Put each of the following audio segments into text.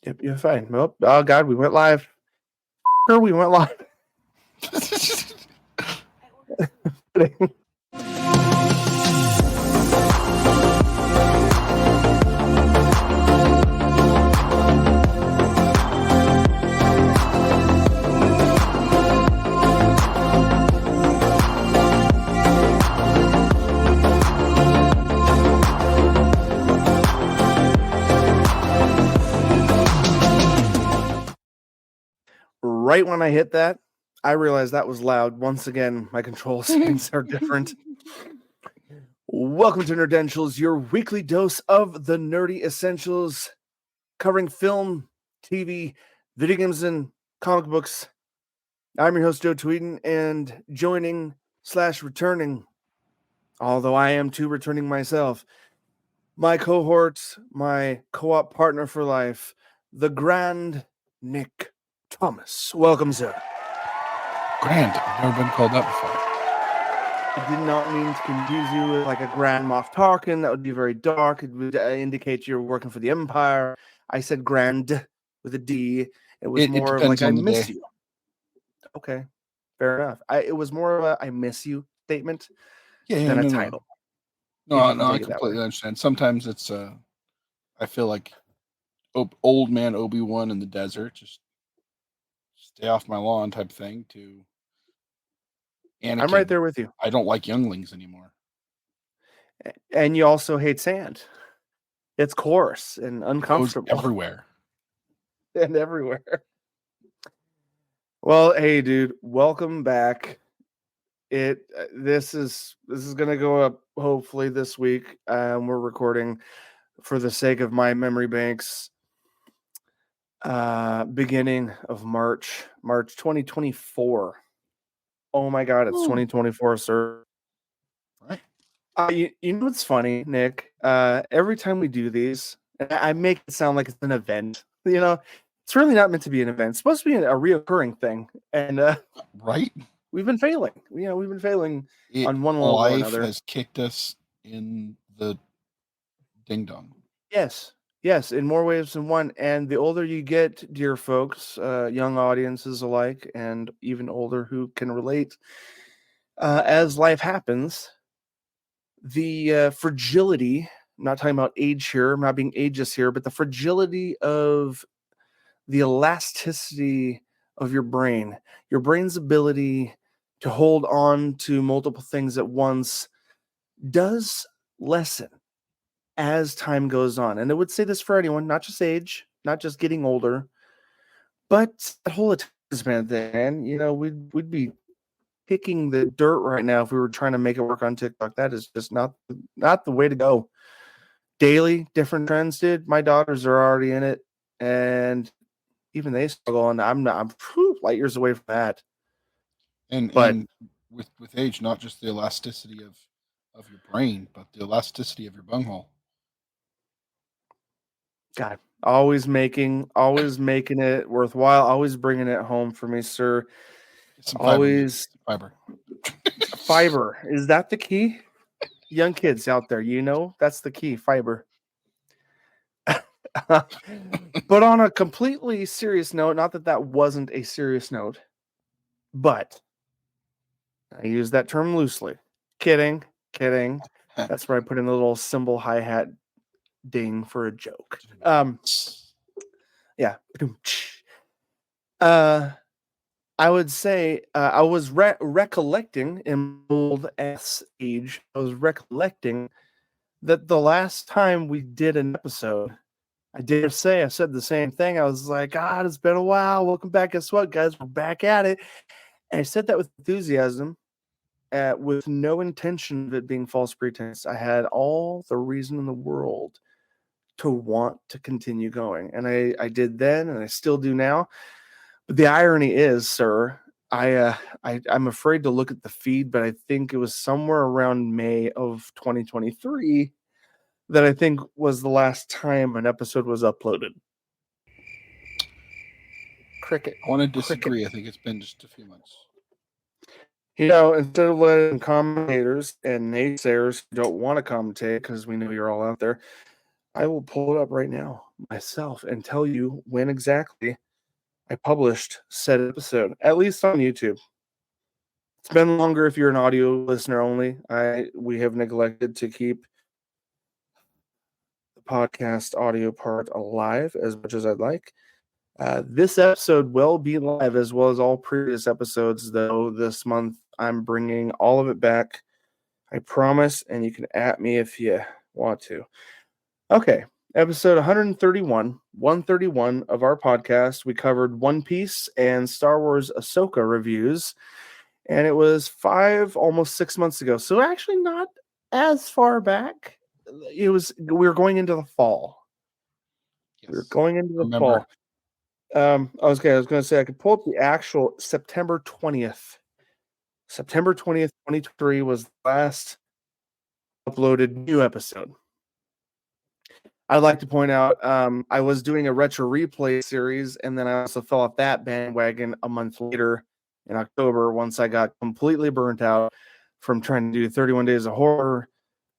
Yep, you're fine. Oh God, we went live. We went live. Right when I hit that, I realized that was loud. Once again, my control settings are different. Welcome to Nerdentials, your weekly dose of the nerdy essentials, covering film, TV, video games, and comic books. I'm your host, Joe Tweeden, and joining/returning, although I am too returning myself, my cohort, my co-op partner for life, the Grand Nick Thomas. Welcome, sir. Grand. I've never been called that before. I did not mean to confuse you with like a Grand Moff Tarkin. That would be very dark. It would indicate you're working for the Empire. I said Grand with a D. It was more of like, I miss you. Okay, fair enough. It was more of a I miss you statement than a title. No, I completely understand. Sometimes it's, I feel like old man Obi-Wan in the desert, just stay off my lawn type thing, to Anakin. I'm right there with you. I don't like younglings anymore. And you also hate sand. It's coarse and uncomfortable. It goes everywhere. And everywhere. Well, hey, dude, welcome back. This is gonna go up hopefully this week. We're recording for the sake of my memory banks. Beginning of March 2024. Oh my God, it's 2024, sir. Right. You know what's funny, Nick? Every time we do these, I make it sound like it's an event. You know, it's really not meant to be an event. It's supposed to be a reoccurring thing. And right. We've been failing. We've been failing on one level or another. Life has kicked us in the ding dong. Yes, in more ways than one. And the older you get, dear folks, young audiences alike, and even older who can relate, as life happens, the fragility, I'm not talking about age here, I'm not being ageist here, but the fragility of the elasticity of your brain's ability to hold on to multiple things at once does lessen as time goes on. And I would say this for anyone, not just age, not just getting older, but that whole attention span thing. You know, we'd be picking the dirt right now if we were trying to make it work on TikTok. That is just not the way to go. Daily, different trends, dude. My daughters are already in it, and even they struggle, and I'm light years away from that. And with age, not just the elasticity of your brain, but the elasticity of your bunghole. God, always making it worthwhile, always bringing it home for me, sir. Some fiber. Fiber. Is that the key? Young kids out there, that's the key, fiber. But on a completely serious note, not that wasn't a serious note, but I use that term loosely. Kidding. That's where I put in the little cymbal hi-hat ding for a joke. Yeah. I would say I was recollecting in old ass age. I was recollecting that the last time we did an episode, I said the same thing. I was like, God, it's been a while. Welcome back. Guess what, guys? We're back at it. And I said that with enthusiasm, with no intention of it being false pretense. I had all the reason in the world to want to continue going. And I did then, and I still do now. But the irony is, sir, I'm afraid to look at the feed, but I think it was somewhere around May of 2023 that I think was the last time an episode was uploaded. Cricket. I want to disagree. Cricket. I think it's been just a few months. Instead of letting commentators and naysayers who don't want to commentate, because we know you're all out there, I will pull it up right now. myself and tell you when exactly I published said episode, at least on YouTube. It's been longer if you're an audio listener only. We have neglected to keep the podcast audio part alive as much as I'd like. This episode will be live as well as all previous episodes, though. This month, I'm bringing all of it back. I promise, and you can at me if you want to. Okay, episode 131 of our podcast. We covered One Piece and Star Wars Ahsoka reviews, and it was almost 6 months ago. So actually not as far back. We were going into the fall. Yes. We were going into the fall. I was going to say I could pull up the actual September 20th. September 20th, 2023 was the last uploaded new episode. I'd like to point out I was doing a retro replay series, and then I also fell off that bandwagon a month later in October once I got completely burnt out from trying to do 31 Days of Horror,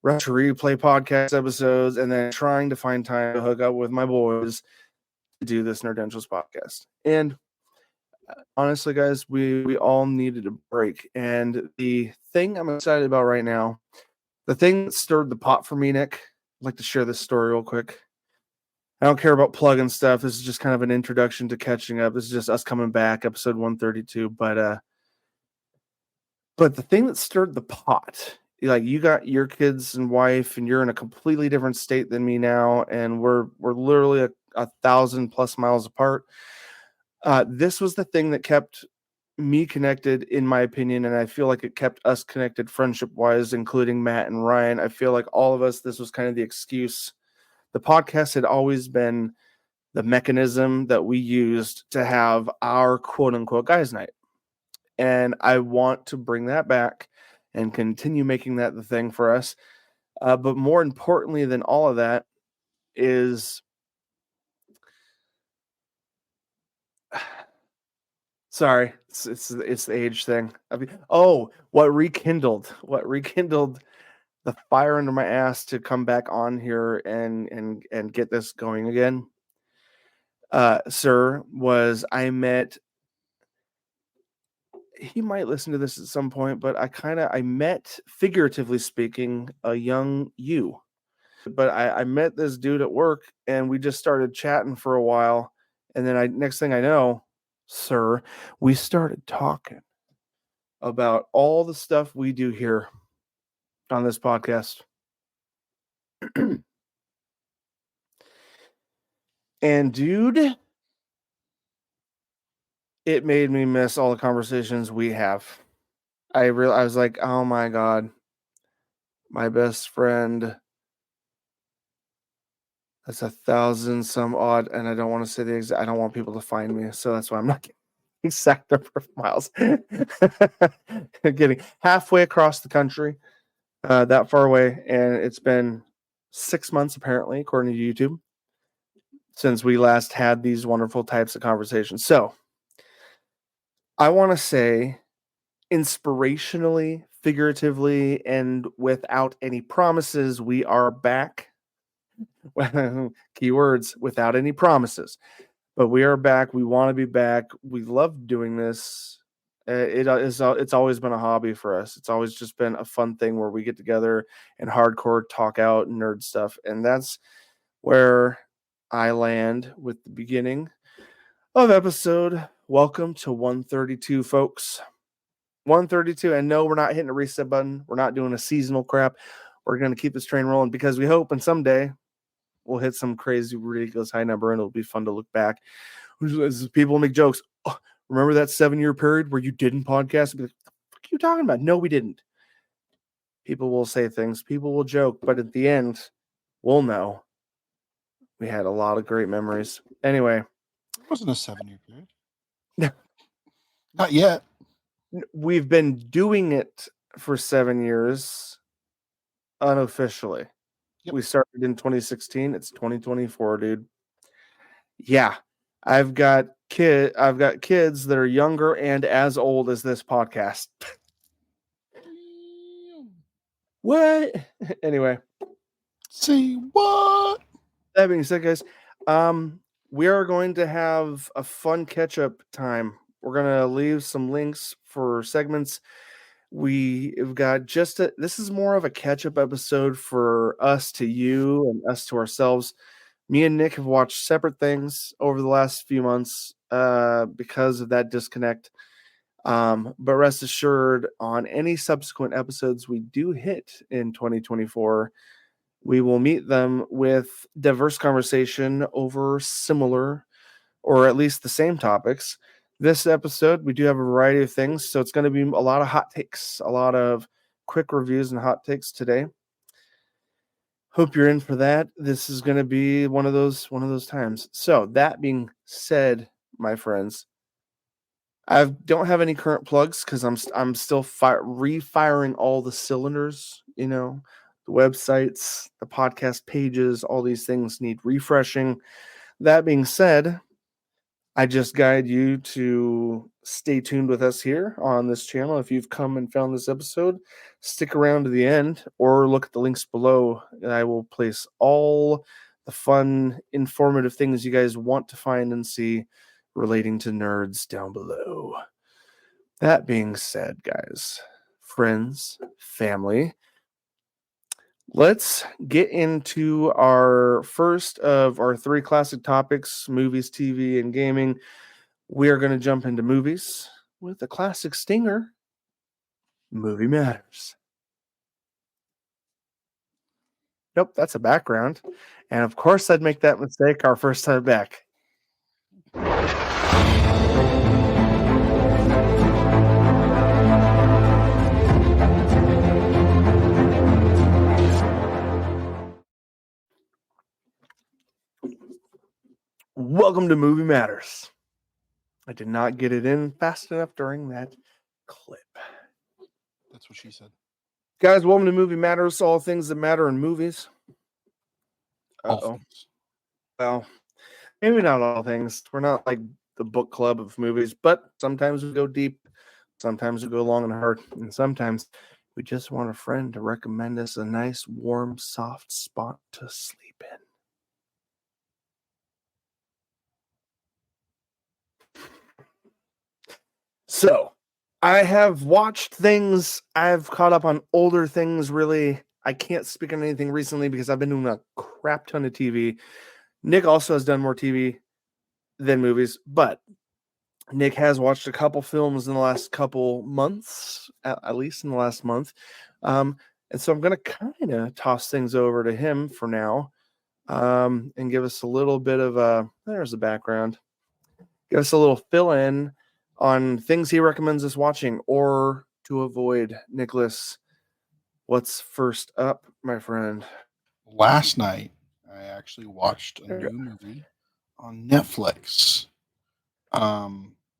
retro replay podcast episodes, and then trying to find time to hook up with my boys to do this Nerdentials podcast. And honestly, guys, we all needed a break. And the thing I'm excited about right now, the thing that stirred the pot for me, Nick, I'd like to share this story real quick. I don't care about plugging stuff. This is just kind of an introduction to catching up. This is just us coming back, episode 132. But the thing that stirred the pot, like, you got your kids and wife, and you're in a completely different state than me now, and we're literally a 1,000+ miles apart. This was the thing that kept me connected, in my opinion, and I feel like it kept us connected friendship-wise, including Matt and Ryan. I feel like all of us, this was kind of the excuse. The podcast had always been the mechanism that we used to have our quote-unquote guys' night. And I want to bring that back and continue making that the thing for us. But more importantly than all of that is... Sorry, it's the age thing. What rekindled the fire under my ass to come back on here and get this going again, sir, was I met... He might listen to this at some point, but I met, figuratively speaking, a young you. But I met this dude at work, and we just started chatting for a while, and then next thing I know, sir, we started talking about all the stuff we do here on this podcast. And dude, it made me miss all the conversations we have. I was like, oh my God, my best friend. That's 1,000 some odd, and I don't want to say the exact. I don't want people to find me, so that's why I'm not getting exact number of miles. Getting halfway across the country, that far away, and it's been 6 months apparently, according to YouTube, since we last had these wonderful types of conversations. So I want to say, inspirationally, figuratively, and without any promises, we are back. Keywords, without any promises. But we are back. We want to be back. We love doing this. It's always been a hobby for us. It's always just been a fun thing where we get together and hardcore talk out nerd stuff. And that's where I land with the beginning of episode. Welcome to 132, folks. 132. And no, we're not hitting a reset button. We're not doing a seasonal crap. We're going to keep this train rolling because we hope, and someday we'll hit some crazy, ridiculous high number, and it'll be fun to look back. People make jokes. Oh, remember that 7-year period where you didn't podcast? Be like, what the fuck are you talking about? No, we didn't. People will say things. People will joke. But at the end, we'll know. We had a lot of great memories. Anyway. It wasn't a 7-year period. Not yet. We've been doing it for 7 years unofficially. Yep. We started in 2016. It's 2024, dude. Yeah. I've got kids that are younger and as old as this podcast. What? Anyway. See what? That being said, guys, Um, we are going to have a fun catch up time. We're gonna leave some links for segments. We've got this is more of a catch up episode for us to you and us to ourselves. Me and Nick have watched separate things over the last few months because of that disconnect. But rest assured, on any subsequent episodes we do hit in 2024, we will meet them with diverse conversation over similar or at least the same topics. This episode, we do have a variety of things, so it's going to be a lot of hot takes, a lot of quick reviews and hot takes today. Hope you're in for that. This is going to be one of those times. So, that being said, my friends, I don't have any current plugs because I'm still refiring all the cylinders. You know, the websites, the podcast pages, all these things need refreshing. That being said, I just guide you to stay tuned with us here on this channel. If you've come and found this episode, stick around to the end or look at the links below. And I will place all the fun, informative things you guys want to find and see relating to nerds down below. That being said, guys, friends, family, let's get into our first of our three classic topics: movies, TV, and gaming. We are going to jump into movies with a classic stinger. Movie Matters. Nope, that's a background. And of course, I'd make that mistake our first time back. Welcome to Movie Matters. I did not get it in fast enough during that clip. That's what she said. Guys, welcome to Movie Matters, all things that matter in movies. All things. Well, maybe not all things. We're not like the book club of movies, but sometimes we go deep, sometimes we go long and hard, and sometimes we just want a friend to recommend us a nice, warm, soft spot to sleep in. So, I have watched things. I've caught up on older things, really. I can't speak on anything recently because I've been doing a crap ton of TV. Nick also has done more TV than movies, but Nick has watched a couple films in the last couple months, at least in the last month. And so I'm going to kind of toss things over to him for now and give us a little bit of there's the background. Give us a little fill in on things he recommends us watching or to avoid. Nicholas, what's first up, my friend? Last night, I actually watched a new movie on Netflix. I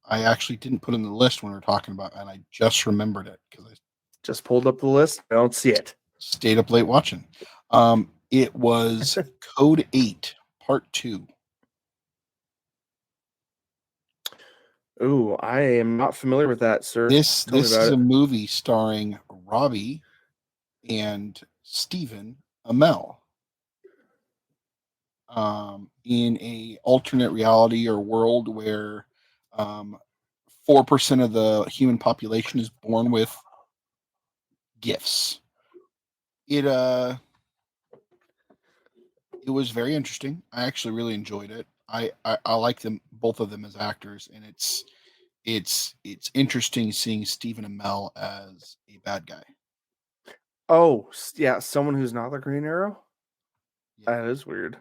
actually didn't put in the list when we were talking about it, and I just remembered it because I just pulled up the list. I don't see it. Stayed up late watching. It was Code 8, Part 2. Ooh, I am not familiar with that, sir. This Tell me is about a it. movie starring Robbie and Stephen Amell. In a alternate reality or world where 4% of the human population is born with gifts. It was very interesting. I actually really enjoyed it. I like them, both of them, as actors, and it's interesting seeing Stephen Amell as a bad guy. Oh, yeah, someone who's not the Green Arrow? Yeah. That is weird.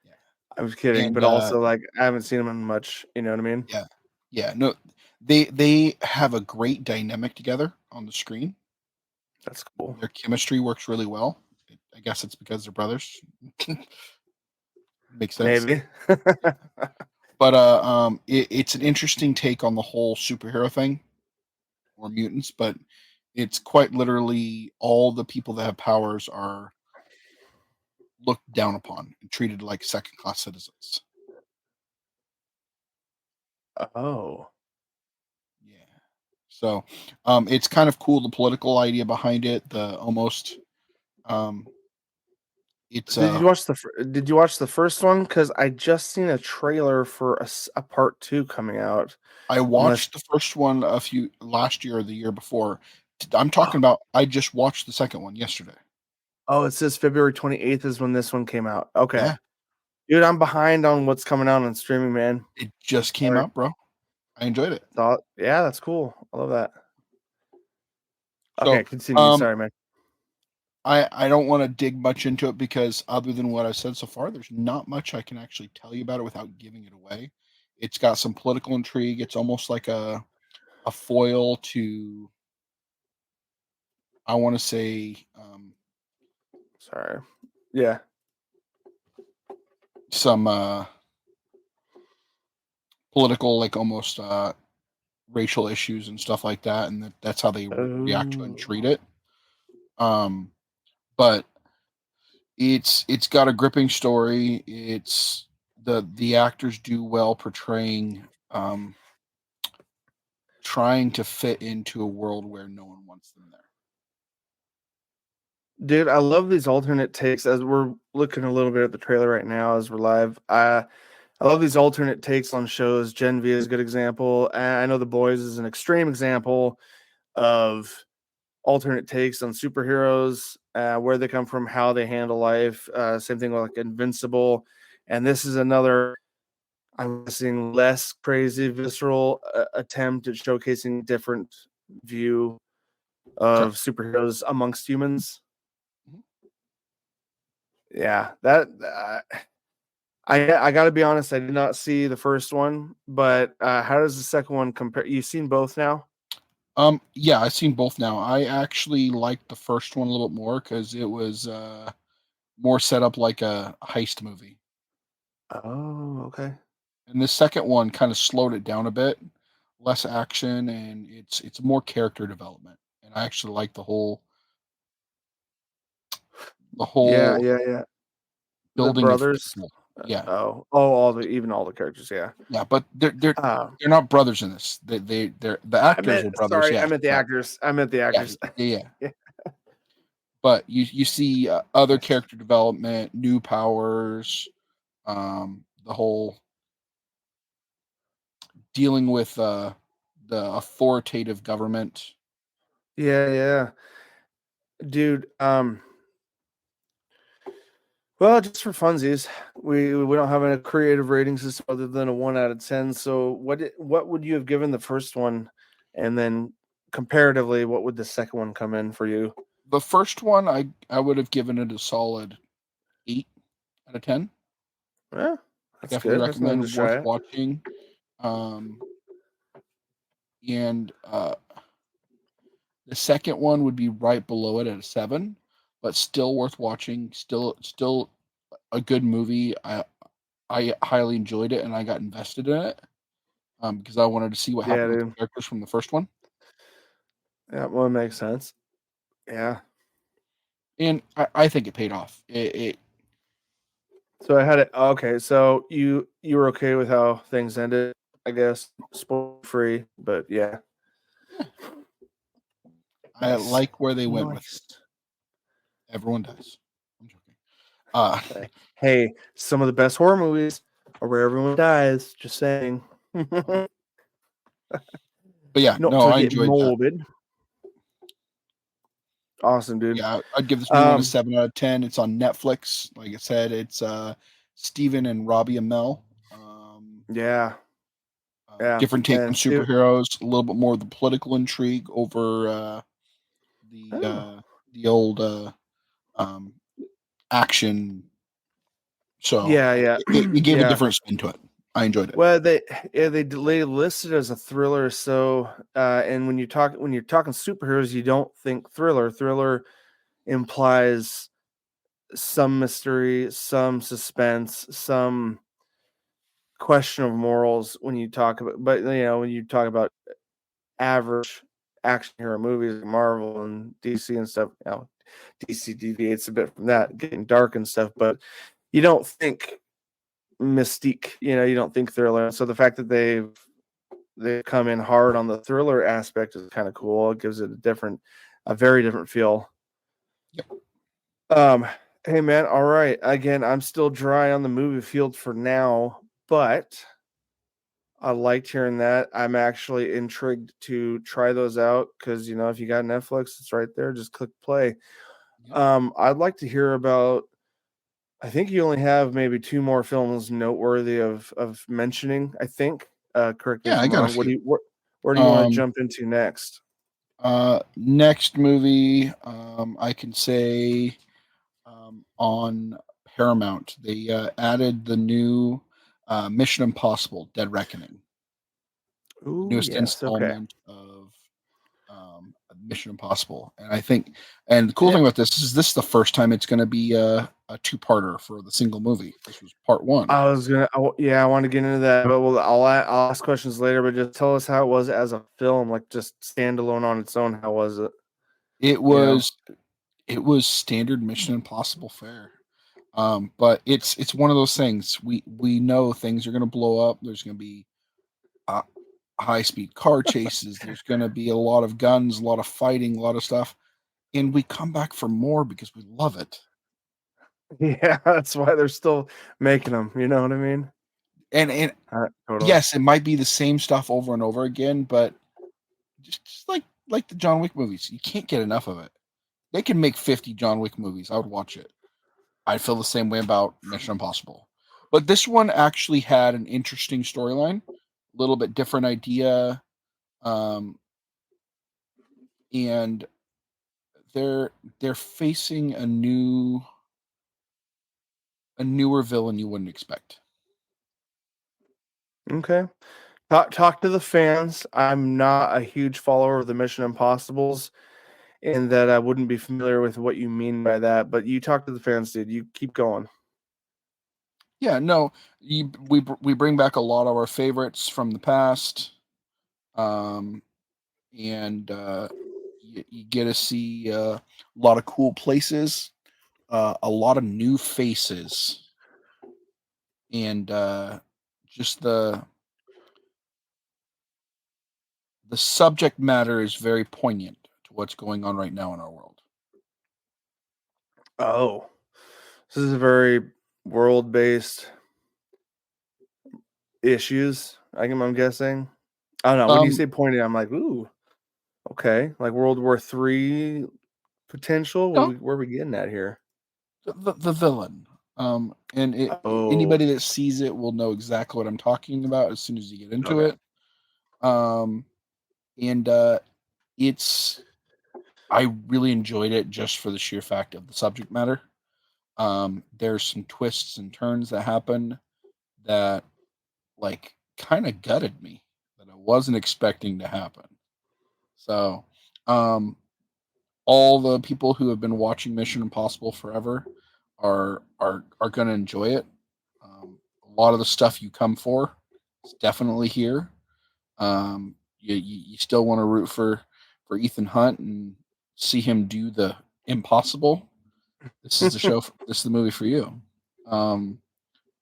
Yeah. I was kidding, And but also like I haven't seen him in much, you know what I mean? yeah. Yeah. No, they have a great dynamic together on the screen. That's cool. Their chemistry works really well. I guess it's because they're brothers. Makes sense. Maybe. But it's an interesting take on the whole superhero thing or mutants, but it's quite literally all the people that have powers are looked down upon and treated like second class citizens. Oh. Yeah. So it's kind of cool, the political idea behind it, the almost um It's Did you watch the first one? Because I just seen a trailer for a part 2 coming out. I Unless watched the first one last year or the year before. I'm oh, talking about I just watched the second one yesterday. oh, it says February 28th is when this one came out. Okay, Yeah, dude, I'm behind on what's coming out on streaming, man. it just came Sorry. out, bro. I enjoyed it. Yeah, that's cool. I love that. So, Okay, continue. Sorry, man. I don't want to dig much into it because other than what I've said so far, there's not much I can actually tell you about it without giving it away. It's got some political intrigue. It's almost like a foil to, I want to say, Sorry. Yeah. some political, like almost racial issues and stuff like that, and that's how they react to it and treat Oh. it. But it's got a gripping story. It's the actors do well portraying trying to fit into a world where no one wants them there. Dude, I love these alternate takes as we're looking a little bit at the trailer right now as we're live. I love these alternate takes on shows. Gen V is a good example. I know The Boys is an extreme example of alternate takes on superheroes, where they come from, how they handle life. Same thing with like Invincible. And this is another, I'm guessing, less crazy, visceral attempt at showcasing different view Okay. of superheroes amongst humans. Mhm. Yeah, that I got to be honest, I did not see the first one, but how does the second one compare? You've seen both now? Yeah, I've seen both now. I actually liked the first one a little bit more because it was more set up like a heist movie. Oh, okay. And the second one kind of slowed it down a bit, less action, and it's more character development. And I actually like the Yeah, whole yeah, yeah. The building of brothers. people. Yeah, All the characters. Yeah. yeah, but Uh, they're not brothers in this. They're the actors are brothers, I yes, meant the but actors. I meant the yeah, actors. yeah, yeah. Yeah. But you see other Nice. character development, new powers, the whole dealing with the authoritative government. Yeah, yeah, dude. Well, just for funsies, we don't have a creative rating system other than a 1 out of 10. So, what would you have given the first one, and then comparatively, what would the second one come in for you? The first one, I would have given it a solid 8 out of 10. Yeah, I that's definitely good. That's nothing to recommend worth shy at. watching. Um, and the second one would be right below it at a 7, but still worth watching. Still a good movie. I highly enjoyed it and I got invested in it because I wanted to see what Yeah, happened with the dude. characters from the first one. Yeah, well, it makes sense. Yeah. And I think it paid off. It So I had it. Okay, so you were okay with how things ended, I guess, spoiler free, but yeah, yeah, I nice, like where they went with it. nice. Everyone dies. I'm joking. Uh, Hey, some of the best horror movies are where everyone dies. Just saying. but yeah, Not no, to I get enjoyed that. morbid. Awesome, dude. Yeah, I'd give this new one a Um, 7 out of 10. It's on Netflix. Like I said, it's Stephen and Robbie Amell. yeah, yeah, Different take on and Stu. superheroes, a little bit more of the political intrigue over the Oh, uh, the old um, action. So yeah, yeah, it gave a yeah. different spin to it. I enjoyed it. Well, they listed as a thriller. So, and when you're talking superheroes, you don't think thriller. Thriller implies some mystery, some suspense, some question of morals when you talk about. But when you talk about average action hero movies, like Marvel and DC and stuff, DC deviates a bit from that, getting dark and stuff. But you don't think mystique. You don't think thriller. So the fact that they come in hard on the thriller aspect is kind of cool. It gives it a very different feel. Yep. Um, Hey man, all right. Again, I'm still dry on the movie field for now, but I liked hearing that. I'm actually intrigued to try those out because if you got Netflix, it's right there. Just click play. Yep. I'd like to hear about. I think you only have maybe two more films noteworthy of mentioning. I think. Correct me Yeah, if I I'm got a wrong. few. Where do you want to Um, jump into next? Next movie, I can say on Paramount, they added the new Mission Impossible: Dead Reckoning, the Ooh, newest yes. Okay. installment of Mission Impossible. And I think, and the cool Yeah. thing about this is the first time it's going to be a two-parter for the single movie. This was part one. Yeah, I want to get into that, but I'll ask questions later. But just tell us how it was as a film, like just standalone on its own. How was it? It You know? was it was standard Mission Impossible fare. But it's one of those things. We know things are going to blow up. There's going to be uh, high speed car chases. There's going to be a lot of guns, a lot of fighting, a lot of stuff, and we come back for more because we love it. Yeah, that's why they're still making them. You know what I mean? And Totally. yes, it might be the same stuff over and over again, but just like the John Wick movies, you can't get enough of it. They can make 50 John Wick movies. I would watch it. I feel the same way about Mission Impossible. But this one actually had an interesting storyline, a little bit different idea, um, and they're facing a newer villain you wouldn't expect. Okay. Talk to the fans. I'm not a huge follower of the Mission Impossibles, in that I wouldn't be familiar with what you mean by that. But you talk to the fans, dude. You keep going. Yeah, no, we bring back a lot of our favorites from the past, um, and you get to see a lot of cool places, a lot of new faces, and just the subject matter is very poignant to what's going on right now in our world. Oh, this is a very world-based issues. I'm guessing. I don't know. When you Um, say pointed, I'm like, ooh, okay, like World War III potential. no, Where are we getting at here? the villain. And Oh, anybody that sees it will know exactly what I'm talking about as soon as you get into okay. it. Um, and it's I really enjoyed it just for the sheer fact of the subject matter. There's some twists and turns that happen that like kind of gutted me that I wasn't expecting to happen. So, um, all the people who have been watching Mission Impossible forever are going to enjoy it. A lot of the stuff you come for is definitely here. You still want to root for Ethan Hunt and see him do the impossible. This is the show. This is the movie for you. Um,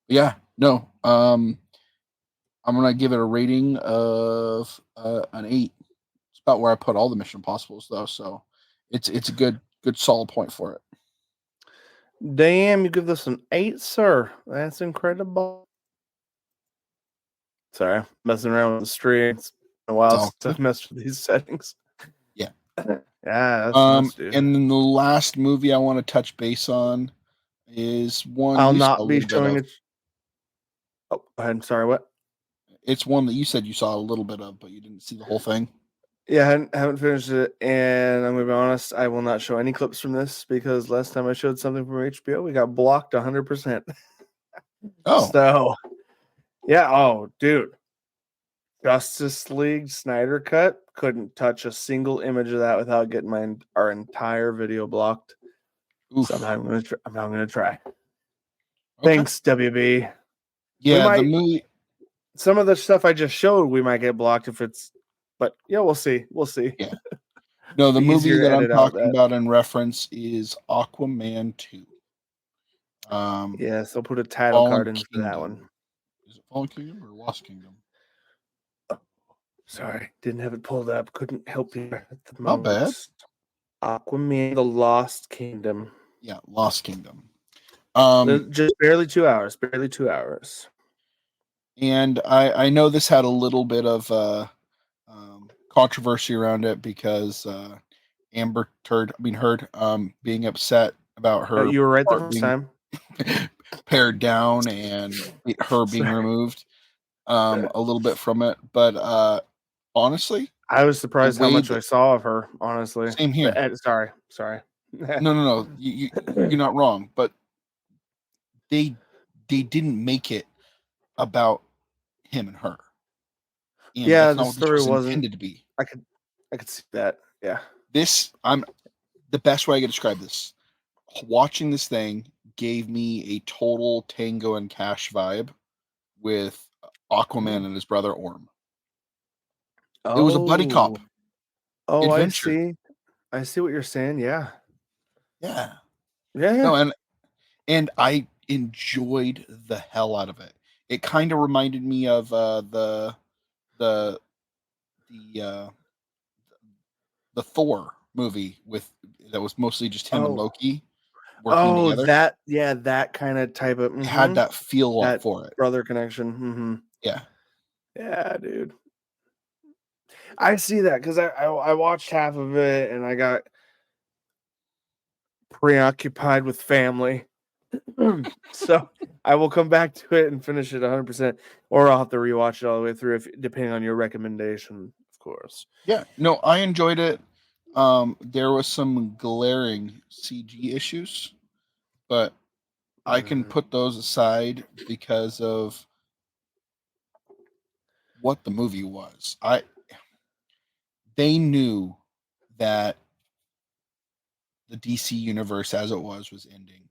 yeah, no. I'm gonna give it a rating of an 8. It's about where I put all the Mission Impossibles though, so it's a good solid point for it. Damn, you give this an 8, sir. That's incredible. Sorry, messing around with the stream. It's been a It's while all since good. I've messed with these settings. Yeah. Yeah, that's nuts, dude. And then the last movie I want to touch base on is one I'll you saw a not be little bit showing of. it. Oh, go ahead. I'm sorry. What? It's one that you said you saw a little bit of, but you didn't see the whole thing. Yeah, I haven't finished it, and I'm gonna be honest. I will not show any clips from this because last time I showed something from HBO, we got blocked 100%. Oh, So yeah. Oh, dude, Justice League Snyder cut couldn't touch a single image of that without getting our entire video blocked. So oof. I'm gonna try. Okay. Thanks, WB. We Yeah, the might movie. some of the stuff I just showed we might get blocked if it's, but yeah, we'll see. We'll see. Yeah. No, the Be movie easier to that I'm edit out talking that. about in reference is Aquaman 2. Um, Yes, I'll put a title Fallen card in for that one. Kingdom. Is it Fallen Kingdom or Lost Kingdom? Oh, sorry, didn't have it pulled up. Couldn't help you at the Not bad. moment. Aquaman, the Lost Kingdom. Yeah, Lost Kingdom. Just barely 2 hours. Barely 2 hours. And I know this had a little bit of controversy around it because Amber Heard being upset about her You were right the part first being time. pared down and her being removed a little bit from it. But honestly, I was the surprised how way much I that saw of her, honestly. same But here. sorry. No. You're not wrong, but they didn't make it about him and her, and Yeah, that's the not what this story was wasn't. intended to be. I could see that. Yeah. This I'm the best way I can describe this. Watching this thing gave me a total Tango and Cash vibe with Aquaman and his brother Orm. It was a buddy cop Oh. Oh, I adventure. see. I see what you're saying. Yeah. Yeah. Yeah. Yeah. No, and I enjoyed the hell out of it. It kind of reminded me of the the uh, the Thor movie with that was mostly just him and Oh. Loki working Oh, together. that kind of type of It had that feel that for it. brother connection. Yeah. Yeah, dude. I see that because I watched half of it and I got preoccupied with family. So I will come back to it and finish it 100%, or I'll have to rewatch it all the way through, depending on your recommendation, of course. Yeah. No, I enjoyed it. There was some glaring CG issues, but I can put those aside because of what the movie was. They knew that the DC universe as it was ending,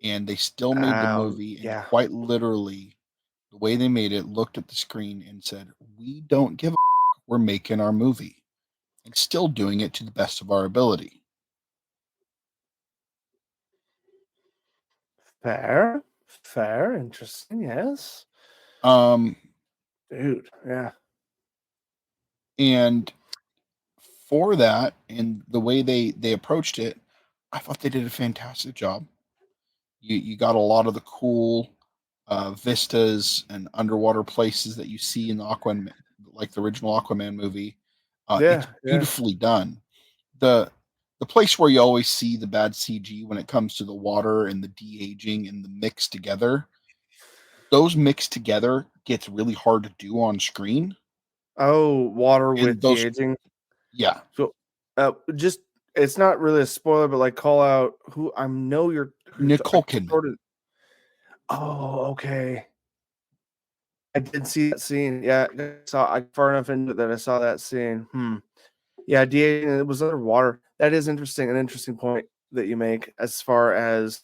and they still made the movie, and Yeah. quite literally the way they made it looked at the screen and said, "We don't give a we're making our movie and still doing it to the best of our ability." Fair, interesting, yes. Um Dude, yeah. and for that and the way they approached it, I thought they did a fantastic job. You got a lot of the cool vistas and underwater places that you see in the Aquaman, like the original Aquaman movie. It's Yeah. beautifully done. The the place where you always see the bad CG when it comes to the water and the de aging and the mix together, those mixed together gets really hard to do on screen. Oh, water And with those, de-aging. yeah, So, just it's not really a spoiler, but like call out who I know I Nicole Kidman. sort of. Oh, okay. I did see that scene. Yeah, I far enough into it that I saw that scene. Yeah, de-aging. It was underwater. That is interesting. An interesting point that you make as far as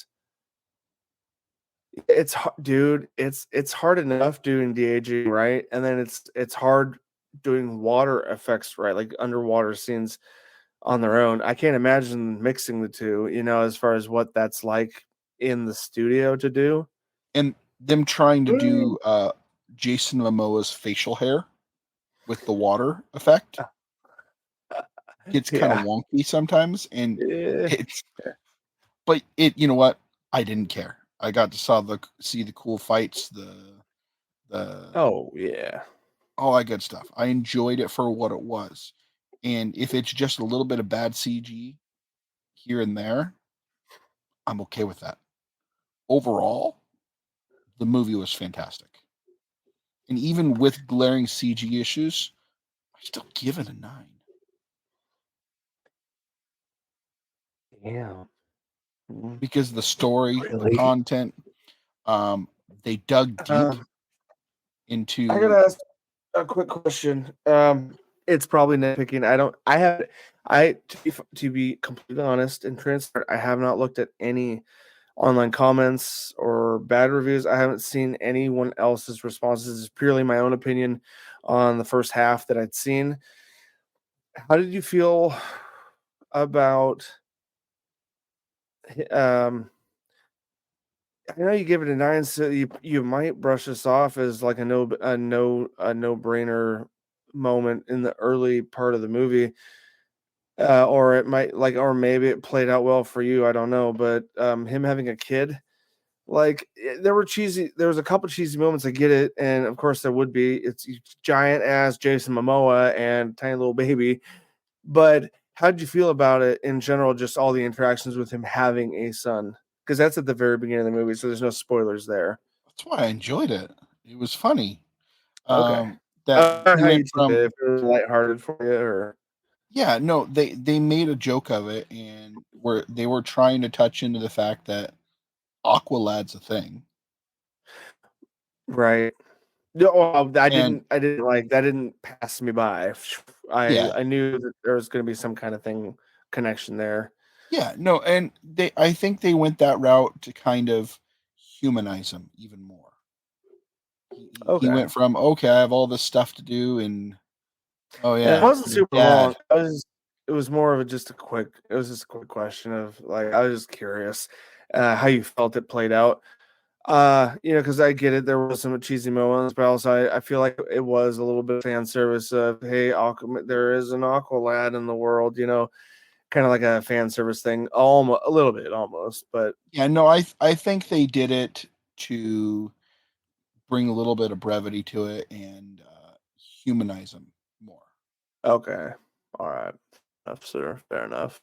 dude. It's hard enough doing de-aging right, and then it's hard doing water effects right, like underwater scenes on their own. I can't imagine mixing the two, as far as what that's like in the studio to do. And them trying to Mm. do Jason Momoa's facial hair with the water effect gets kind of Yeah. wonky sometimes, and Yeah. it's but it you know what? I didn't care. I got to see the cool fights, the Oh, yeah. all that good stuff. I enjoyed it for what it was. And if it's just a little bit of bad CG here and there, I'm okay with that. Overall, the movie was fantastic. And even with glaring CG issues, I still give it a 9 Yeah. because the story, the Really? content, um, they dug deep Um, I into. gotta ask a quick question. It's probably nitpicking. To be completely honest and transparent, I have not looked at any online comments or bad reviews. I haven't seen anyone else's responses. It's purely my own opinion on the first half that I'd seen. How did you feel about um I know you give it a 9, so you might brush this off as like a no-brainer moment in the early part of the movie. or it might or maybe it played out well for you. I don't know, but him having a kid, there was a couple cheesy moments. I get it, and of course there would be. It's giant ass Jason Momoa and tiny little baby. But how did you feel about it in general? Just all the interactions with him having a son, because that's at the very beginning of the movie, so there's no spoilers there. That's why I enjoyed it. It was funny. Okay, That he how you went took from it? If it was lighthearted for you, or yeah, no, they made a joke of it, and they were trying to touch into the fact that Aqualad's a thing, right? No, well, and I didn't like that. Didn't pass me by. yeah, I knew that there was going to be some kind of connection there. yeah, no, and I think they went that route to kind of humanize him even more. He Okay, went from okay, I have all this stuff to do, and oh and it yeah, wasn't your super long. dad. It was more of it was just a quick question of I was just curious how you felt it played out. Because I get it, there was some cheesy moments, but also I feel like it was a little bit of fan service of hey, there is an Aqua lad in the world, kind of like a fan service thing, almost a little bit almost, but Yeah, no, I think they did it to bring a little bit of brevity to it and humanize him more. okay, all right, enough, sir, fair enough.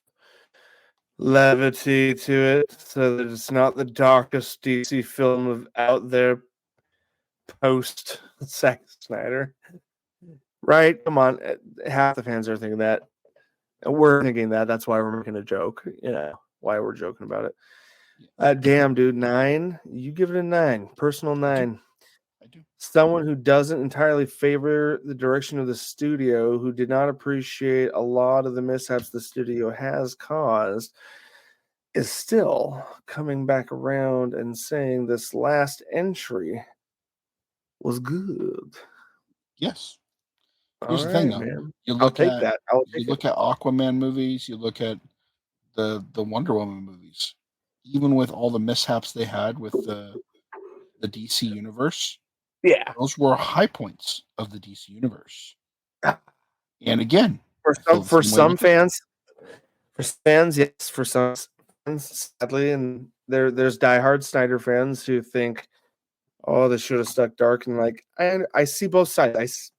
Levity to it, so that it's not the darkest DC film of out there post Zack Snyder. Right? Come on. Half the fans are thinking that. And we're thinking that. That's why we're making a joke. Why we're joking about it. Yeah, Damn, dude. 9. You give it a 9. Personal I do. 9. I do. Someone who doesn't entirely favor the direction of the studio, who did not appreciate a lot of the mishaps the studio has caused, is still coming back around and saying this last entry was good. Yes. All Here's the thing right, though. man. You I'll look take at that. I'll you take it. look at Aquaman movies, you look at the Wonder Woman movies. Even with all the mishaps they had with the DC universe, Yeah. those were high points of the DC universe. And again, For I feel the for same way some with this. fans, yes. For some fans, sadly, and there's diehard Snyder fans who think, "Oh, they should have stuck dark." And I see both sides.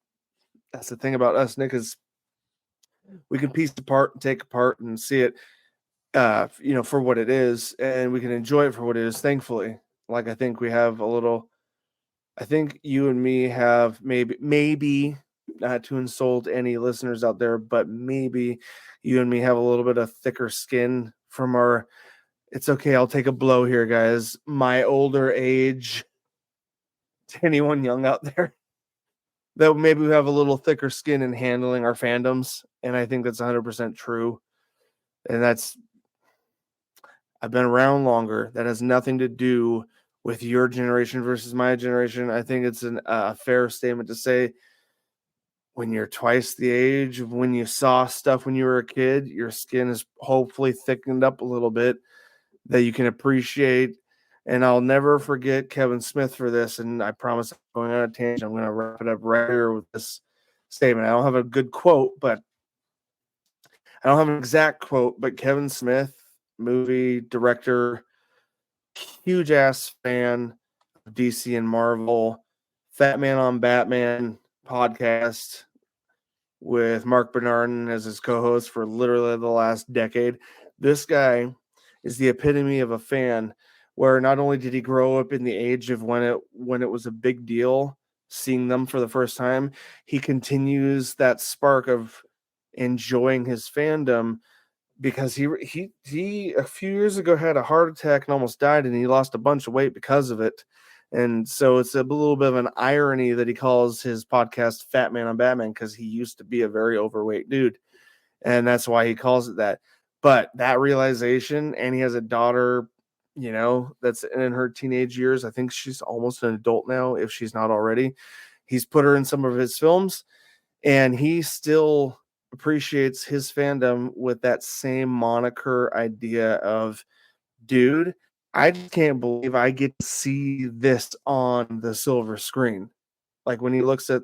That's the thing about us, Nick, is we can piece apart and take apart and see it, for what it is, and we can enjoy it for what it is. Thankfully, I think we have a little. I think you and me have maybe not to insult any listeners out there, but maybe you and me have a little bit of thicker skin from our. It's okay. I'll take a blow here, guys. My older age to anyone young out there, that maybe we have a little thicker skin in handling our fandoms, and I think that's 100% true. And I've been around longer. That has nothing to do with your generation versus my generation. I think it's a fair statement to say when you're twice the age of when you saw stuff when you were a kid, your skin is hopefully thickened up a little bit that you can appreciate. And I'll never forget Kevin Smith for this. And I promise I'm going on a tangent. I'm going to wrap it up right here with this statement. I don't have a good quote, but I don't have an exact quote, but Kevin Smith, movie director, huge ass fan of DC and Marvel, Fat Man on Batman podcast with Mark Bernardin as his co-host for literally the last decade. This guy is the epitome of a fan where not only did he grow up in the age of when it was a big deal seeing them for the first time, he continues that spark of enjoying his fandom because he a few years ago had a heart attack and almost died, and he lost a bunch of weight because of it. And so it's a little bit of an irony that he calls his podcast Fat Man on Batman, because he used to be a very overweight dude. And that's why he calls it that. But that realization, and he has a daughter, that's in her teenage years. I think she's almost an adult now, if she's not already. He's put her in some of his films, and he still appreciates his fandom with that same moniker idea of, dude, I just can't believe I get to see this on the silver screen. Like when he looks at,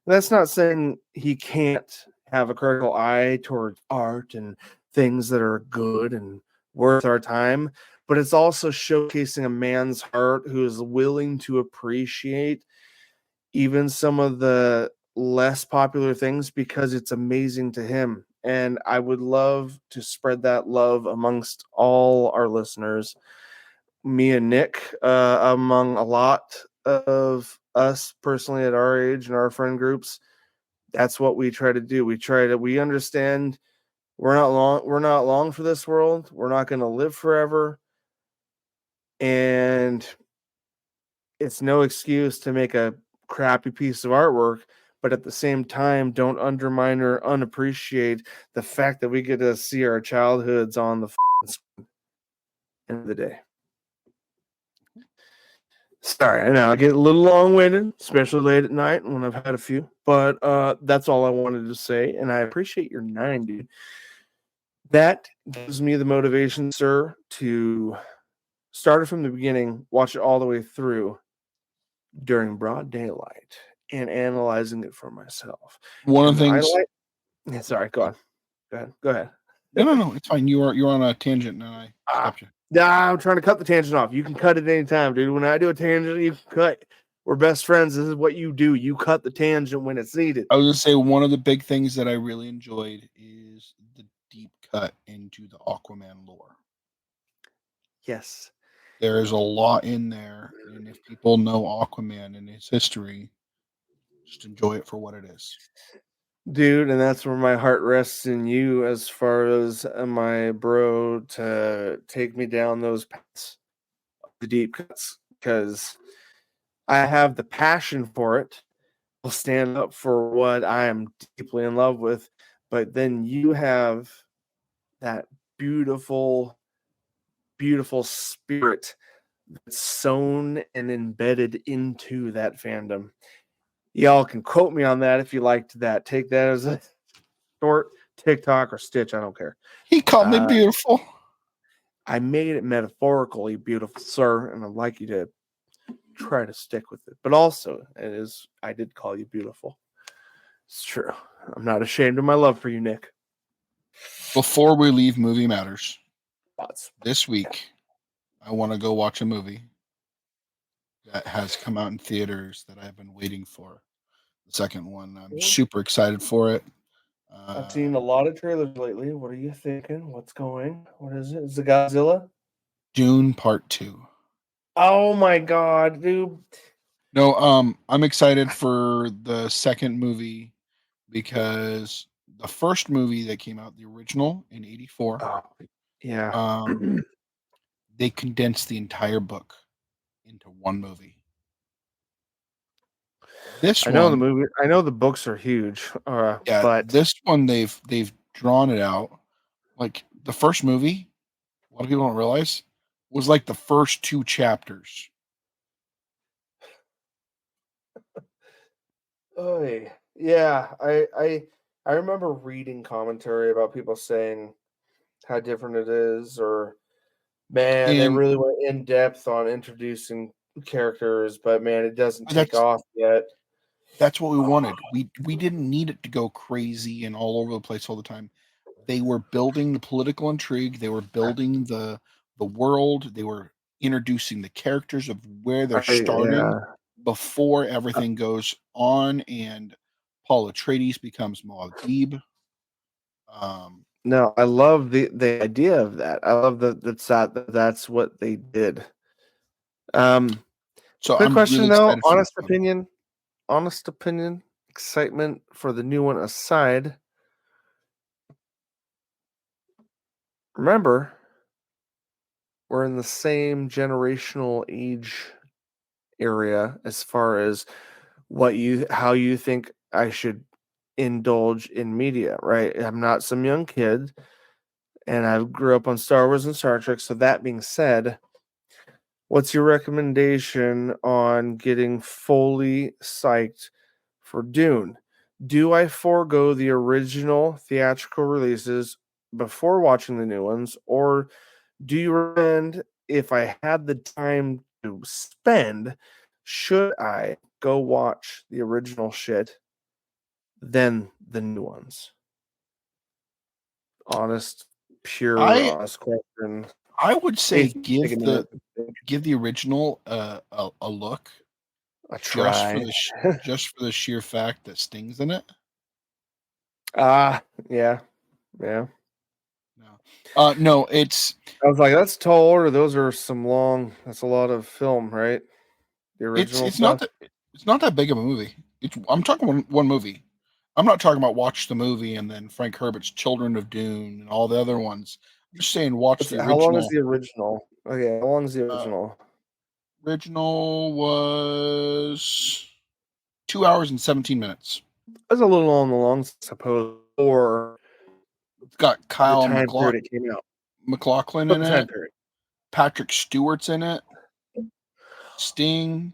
that's not saying he can't have a critical eye towards art and things that are good and worth our time, but it's also showcasing a man's heart who is willing to appreciate even some of the less popular things because it's amazing to him. And I would love to spread that love amongst all our listeners, me and Nick, among a lot of us personally at our age and our friend groups. That's what we try to do. We understand we're not long for this world. We're not going to live forever. And it's no excuse to make a crappy piece of artwork, but at the same time, don't undermine or unappreciate the fact that we get to see our childhoods on the end of the day. Sorry, I know I get a little long-winded, especially late at night when I've had a few, but that's all I wanted to say, and I appreciate your 9, dude. That gives me the motivation, sir, to start it from the beginning, watch it all the way through during broad daylight, and analyzing it for myself. One of And the things. yeah, sorry, go on. Go ahead. No, it's fine. You're on a tangent, and I stopped you. Nah, I'm trying to cut the tangent off. You can cut it anytime, dude. When I do a tangent, you can cut. We're best friends. This is what you do. You cut the tangent when it's needed. I was gonna say one of the big things that I really enjoyed is the deep cut into the Aquaman lore. Yes. There is a lot in there, and if people know Aquaman and his history, just enjoy it for what it is. Dude, and that's where my heart rests in you as far as my bro to take me down those paths, the deep cuts, because I have the passion for it. I'll stand up for what I am deeply in love with, but then you have that beautiful, beautiful spirit that's sewn and embedded into that fandom. Y'all can quote me on that if you liked that. Take that as a short TikTok or stitch. I don't care. He called me beautiful. I made it metaphorically beautiful, sir, and I'd like you to try to stick with it. But also, I did call you beautiful. It's true. I'm not ashamed of my love for you, Nick. Before we leave Movie Matters, Thoughts. this week, I want to go watch a movie that has come out in theaters that I've been waiting for. The second one, I'm super excited for it. I've seen a lot of trailers lately. What are you thinking? What's going? What is it? Is it Godzilla? Dune Part 2. Oh my god, dude. No, I'm excited for the second movie because the first movie that came out, the original in '84, Oh, yeah. they condensed the entire book into one movie. This I know the one, movie. I know the books are huge, yeah, but this one they've drawn it out. Like the first movie, a lot of people don't realize, was like the first 2 chapters. yeah, I remember reading commentary about people saying how different it is, or man, they And really went in depth on introducing characters, but man, it doesn't take that's off yet. that's what we wanted. We didn't need it to go crazy and all over the place all the time. They were building the political intrigue, they were building the world, they were introducing the characters of where they're starting Yeah. before everything goes on and Paul Atreides becomes Muad'Dib. No, I love the idea of that. I love that's what they did. Um, So quick I'm question really though, excited for this one. honest opinion, excitement for the new one aside. Remember, we're in the same generational age area as far as how you think I should indulge in media, right? I'm not some young kid and I grew up on Star Wars and Star Trek. So that being said, what's your recommendation on getting fully psyched for Dune? Do I forego the original theatrical releases before watching the new ones, or do you recommend if I had the time to spend, should I go watch the original shit, then the new ones? honest, pure, I honest question. I would say Take a minute to think. give the original a look A just for try. just for the sheer fact that Sting's in it. Ah, yeah, yeah. No, no, it's I was like, that's tall order. Those are some long. That's a lot of film, right? The original it's not stuff. that it's not that big of a movie. I'm talking one movie. I'm not talking about watch the movie and then Frank Herbert's Children of Dune and all the other ones. I'm just saying watch the How long is original. the original? Okay, how long is the Uh, original? Original was 2 hours and 17 minutes. That's a little on the long, suppose, for It's got the Kyle time period it came out. McLaughlin For in the time it. period. Patrick Stewart's in it. Sting.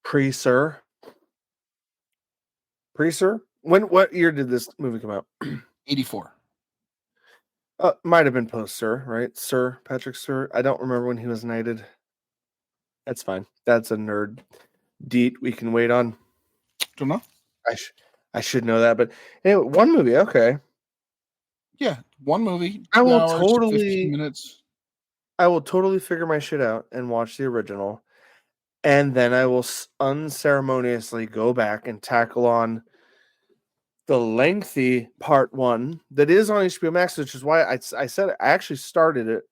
Pre-Sir. Pre-Sir? What year did this movie come out? 84. Might have been post-Sir, right? Sir Patrick Sir. I don't remember when he was knighted. That's fine. That's a nerd deet we can wait on. Don't know. I should know that, but anyway, one movie. Okay, Yeah, one movie, I 2 will hours, 15 totally, minutes. I will totally figure my shit out and watch the original, and then I will unceremoniously go back and tackle on the lengthy part one that is on HBO Max, which is why I said I actually started it.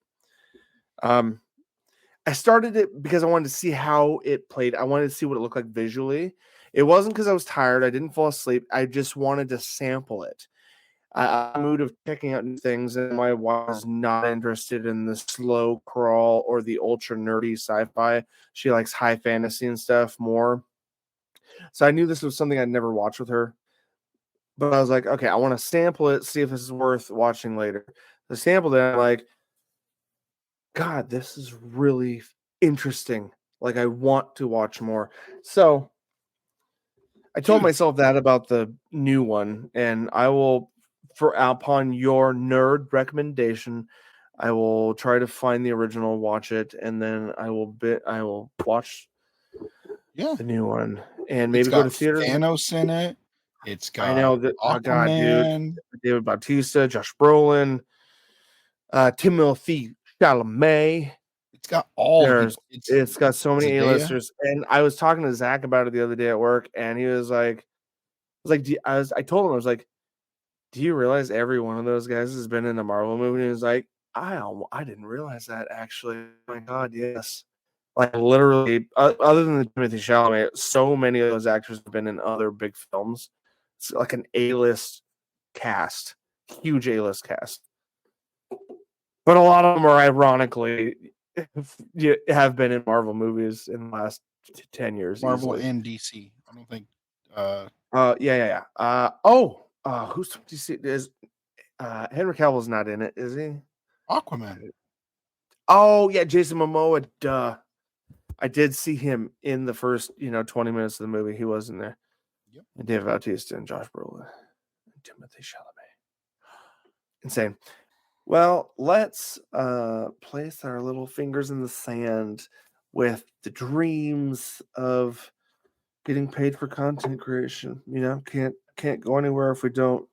I started it because I wanted to see how it played. I wanted to see what it looked like visually. It wasn't because I was tired. I didn't fall asleep. I just wanted to sample it. I'm in the mood of checking out new things, and my wife is not interested in the slow crawl or the ultra nerdy sci-fi. She likes high fantasy and stuff more. So I knew this was something I'd never watched with her. But I was like, okay, I want to sample it, see if this is worth watching later. I sampled it, I'm like, God, this is really interesting. Like, I want to watch more. So I told Dude, myself that about the new one, and I will, for upon your nerd recommendation, I will try to find the original, watch it, and then I will watch yeah. the new one, and It's maybe go got to theaters. Thanos in it. It's I got know that. Oh God, dude, Aquaman. David Bautista, Josh Brolin, Timothy Chalamet. It's got all the There's people. It's it's got so many Zendaya. A-listers, and I was talking to Zach about it the other day at work, and he was like, I told him I was like, do you realize every one of those guys has been in a Marvel movie? And he was like, I didn't realize that actually. Oh my God, yes. Like literally, other than the Timothy Chalamet, so many of those actors have been in other big films. It's like an A-list cast, huge A-list cast. But a lot of them are ironically have been in Marvel movies in the last 10 years Marvel easily. and DC. I don't think Yeah. Who's DC? Is Henry Cavill's not in it, is he? Aquaman. Oh yeah, Jason Momoa. Duh. I did see him in the first 20 minutes of the movie. He was in there. Yep. And David Bautista and Josh Brolin and Timothy Chalamet. Insane. Well, let's place our little fingers in the sand with the dreams of getting paid for content creation. Can't go anywhere if we don't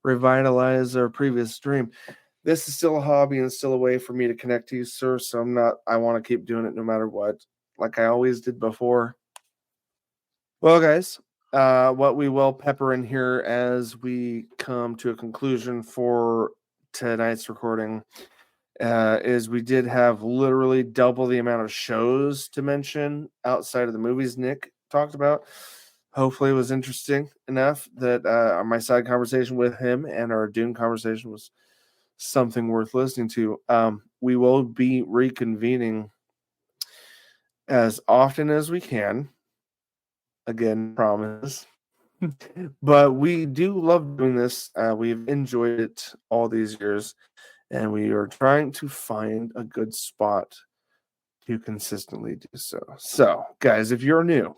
revitalize our previous dream. This is still a hobby and still a way for me to connect to you, sir. So I want to keep doing it no matter what, like I always did before. Well, guys, what we will pepper in here as we come to a conclusion for tonight's recording is we did have literally double the amount of shows to mention outside of the movies Nick talked about. Hopefully, it was interesting enough that my side conversation with him and our Dune conversation was something worth listening to. We will be reconvening as often as we can. Again, promise. But we do love doing this. We've enjoyed it all these years, and we are trying to find a good spot to consistently do so. So, guys, if you're new,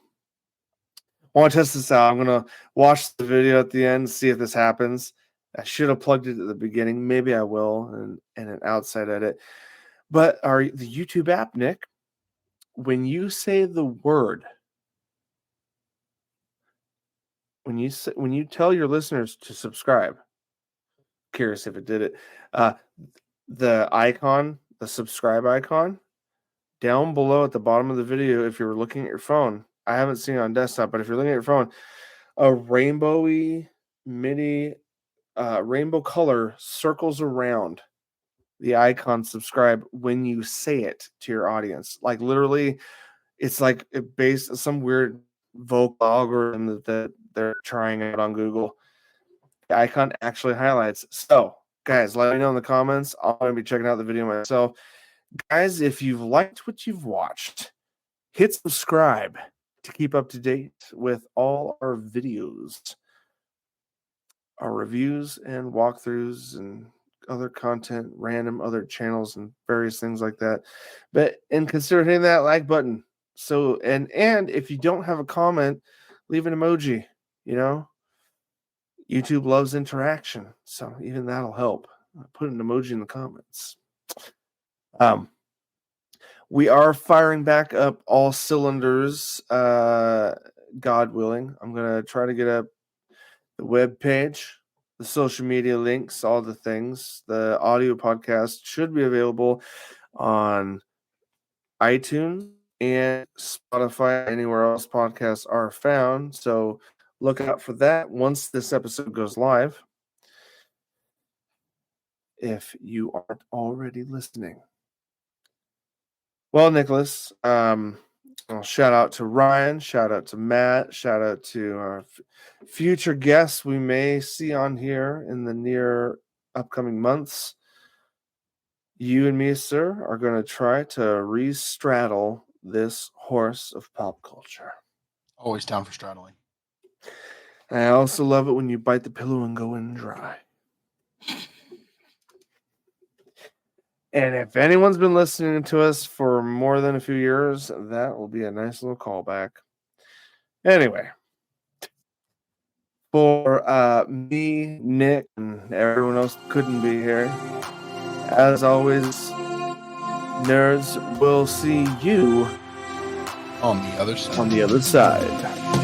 want to test this out, I'm going to watch the video at the end, see if this happens. I should have plugged it at the beginning. Maybe I will in an outside edit. But the YouTube app, Nick, when you say the word, when you tell your listeners to subscribe, curious if it did it. The icon, the subscribe icon, down below at the bottom of the video, if you're looking at your phone, I haven't seen it on desktop, but if you're looking at your phone, a rainbowy mini rainbow color circles around the icon subscribe when you say it to your audience. Like literally, it's like it based some weird vocal algorithm that they're trying out on Google. The icon actually highlights. So, guys, let me know in the comments. I'm going to be checking out the video myself. Guys, if you've liked what you've watched, hit subscribe to keep up to date with all our videos, our reviews and walkthroughs and other content, random other channels and various things like that. And consider hitting that like button. So and if you don't have a comment, leave an emoji. YouTube loves interaction, so even that'll help. Put an emoji in the comments. We are firing back up all cylinders, God willing. I'm gonna try to get up the web page, the social media links, all the things. The audio podcast should be available on iTunes and Spotify, anywhere else podcasts are found. So look out for that once this episode goes live, if you aren't already listening. Well, Nicholas, shout out to Ryan, shout out to Matt, shout out to our future guests we may see on here in the near upcoming months. You and me, sir, are going to try to re-straddle this horse of pop culture. Always down for straddling. I also love it when you bite the pillow and go in dry. And if anyone's been listening to us for more than a few years, that will be a nice little callback. Anyway, for me, Nick, and everyone else couldn't be here, as always, nerds, we'll see you on the other side. On the other side.